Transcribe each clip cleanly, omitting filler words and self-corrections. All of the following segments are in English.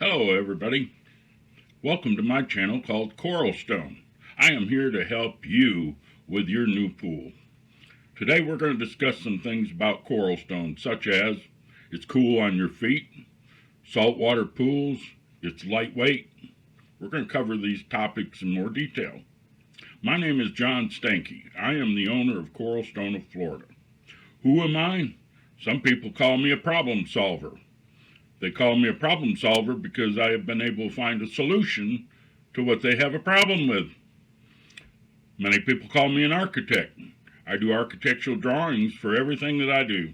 Hello everybody. Welcome to my channel called Coral Stone. I am here to help you with your new pool. Today we're going to discuss some things about coral stone, such as it's cool on your feet, saltwater pools, it's lightweight. We're going to cover these topics in more detail. My name is John Stanky. I am the owner of Coral Stone of Florida. Who am I? Some people call me a problem solver. They call me a problem solver because I have been able to find a solution to what they have a problem with. Many people call me an architect. I do architectural drawings for everything that I do.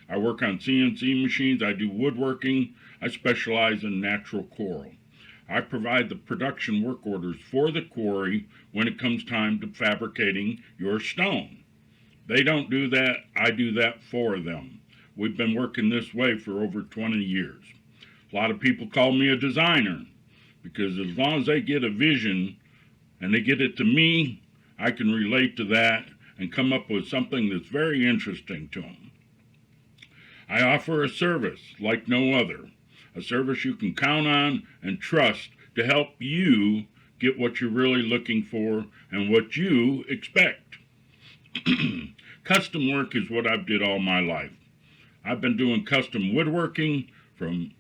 I work on CNC machines, I do woodworking, I specialize in natural coral. I provide the production work orders for the quarry when it comes time to fabricating your stone. They don't do that, I do that for them. We've been working this way for over 20 years. A lot of people call me a designer because as long as they get a vision and they get it to me, I can relate to that and come up with something that's very interesting to them. I offer a service like no other, a service you can count on and trust to help you get what you're really looking for and what you expect. Custom work is what I've did all my life. I've been doing custom woodworking, from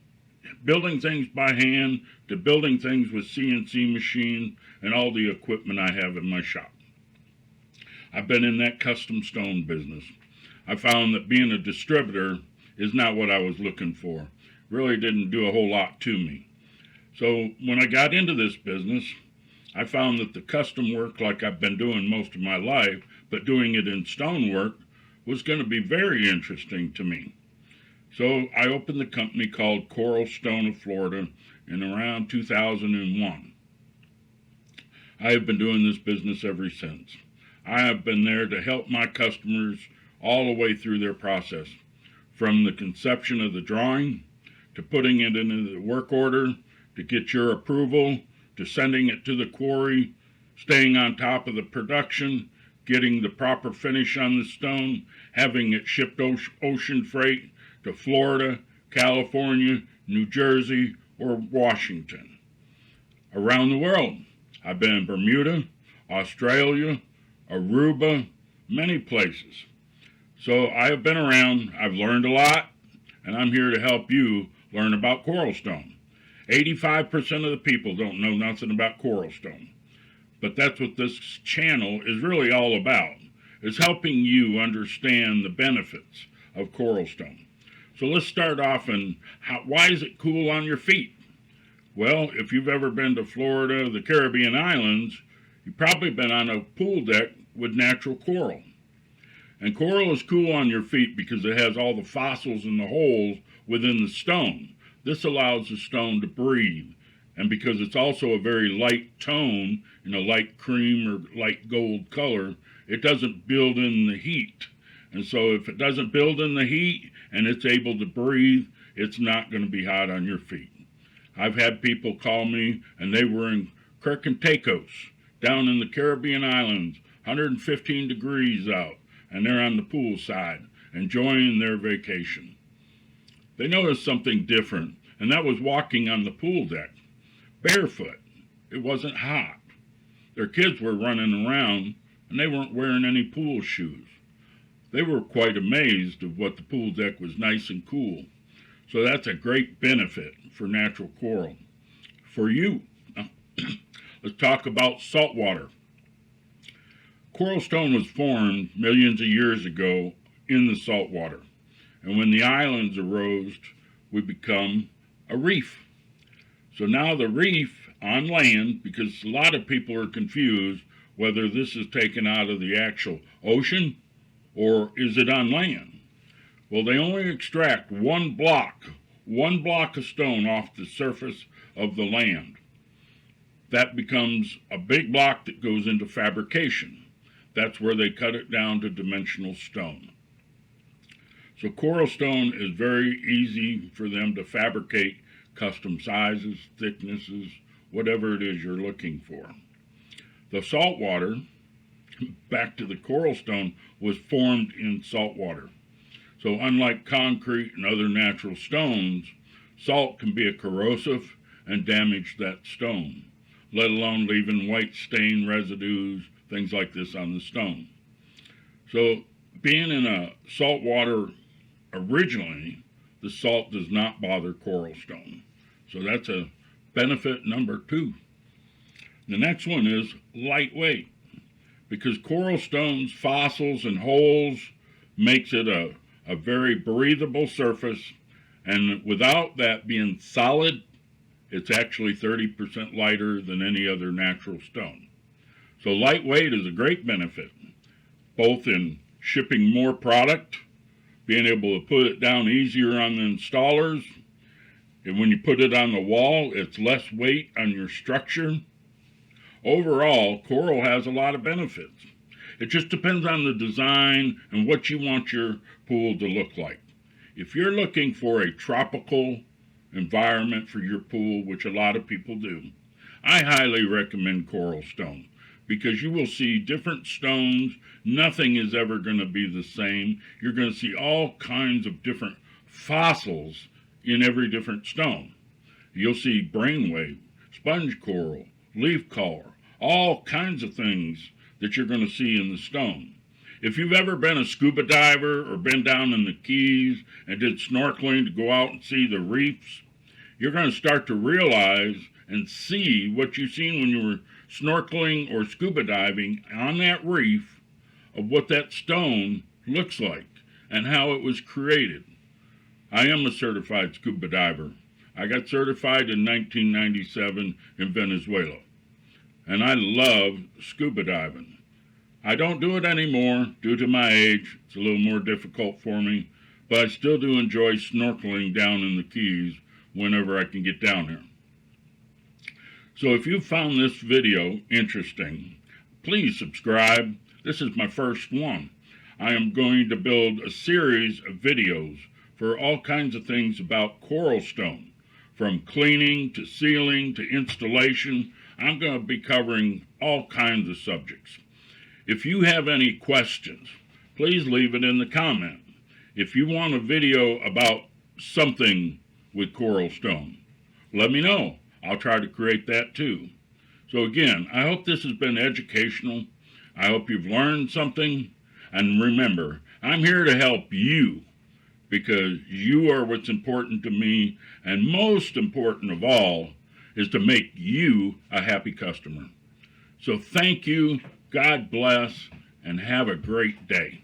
building things by hand to building things with CNC machines and all the equipment I have in my shop. I've been in that custom stone business. I found that being a distributor is not what I was looking for. Really didn't do a whole lot to me. So when I got into this business, I found that the custom work, like I've been doing most of my life, but doing it in stonework, was going to be very interesting to me. So I opened the company called Coral Stone of Florida in around 2001. I have been doing this business ever since. I have been there to help my customers all the way through their process, from the conception of the drawing, to putting it into the work order, to get your approval, to sending it to the quarry, staying on top of the production, getting the proper finish on the stone, having it shipped ocean freight to Florida, California, New Jersey, or Washington. Around the world, I've been in Bermuda, Australia, Aruba, many places. So I have been around, I've learned a lot, and I'm here to help you learn about coral stone. 85% of the people don't know nothing about coral stone. But that's what this channel is really all about, is helping you understand the benefits of coral stone. So let's start off and why is it cool on your feet? Well, if you've ever been to Florida, the Caribbean islands, you've probably been on a pool deck with natural coral. And coral is cool on your feet because it has all the fossils and the holes within the stone. This allows the stone to breathe. And because it's also a very light tone, in a light cream or light gold color, it doesn't build in the heat. And so if it doesn't build in the heat and it's able to breathe, it's not going to be hot on your feet. I've had people call me and they were in Kirkentacos, down in the Caribbean islands, 115 degrees out, and they're on the pool side, enjoying their vacation. They noticed something different, and that was walking on the pool deck. Barefoot. It wasn't hot. Their kids were running around and they weren't wearing any pool shoes. They were quite amazed of what the pool deck was nice and cool. So that's a great benefit for natural coral. For you, let's talk about saltwater. Coral stone was formed millions of years ago in the saltwater. And when the islands arose, we become a reef. So now the reef on land, because a lot of people are confused whether this is taken out of the actual ocean or is it on land. Well, they only extract one block of stone off the surface of the land. That becomes a big block that goes into fabrication. That's where they cut it down to dimensional stone. So coral stone is very easy for them to fabricate custom sizes, thicknesses, whatever it is you're looking for. The saltwater, back to the coral stone, was formed in saltwater. So unlike concrete and other natural stones, salt can be a corrosive, and damage that stone, let alone leaving white stain residues, things like this on the stone. So being in a salt water originally, the salt does not bother coral stone. So that's a benefit number 2. The next one is lightweight, because coral stones, fossils, and holes makes it a very breathable surface, and without that being solid, it's actually 30% lighter than any other natural stone. So lightweight is a great benefit, both in shipping more product, being able to put it down easier on the installers, and when you put it on the wall, it's less weight on your structure. Overall, coral has a lot of benefits. It just depends on the design and what you want your pool to look like. If you're looking for a tropical environment for your pool, which a lot of people do, I highly recommend coral stone, because you will see different stones. Nothing is ever going to be the same. You're going to see all kinds of different fossils in every different stone. You'll see brainwave, sponge coral, leaf color, all kinds of things that you're going to see in the stone. If you've ever been a scuba diver or been down in the Keys and did snorkeling to go out and see the reefs, you're going to start to realize and see what you've seen when you were snorkeling or scuba diving on that reef, of what that stone looks like and how it was created. I am a certified scuba diver. I got certified in 1997 in Venezuela, and I love scuba diving. I don't do it anymore due to my age. It's a little more difficult for me, but I still do enjoy snorkeling down in the Keys whenever I can get down there. So if you found this video interesting, please subscribe. This is my first one. I am going to build a series of videos for all kinds of things about coral stone, from cleaning to sealing to installation. I'm going to be covering all kinds of subjects. If you have any questions, please leave it in the comment. If you want a video about something with coral stone, let me know. I'll try to create that too. So again, I hope this has been educational. I hope you've learned something. And remember, I'm here to help you, because you are what's important to me. And most important of all is to make you a happy customer. So thank you, God bless, and have a great day.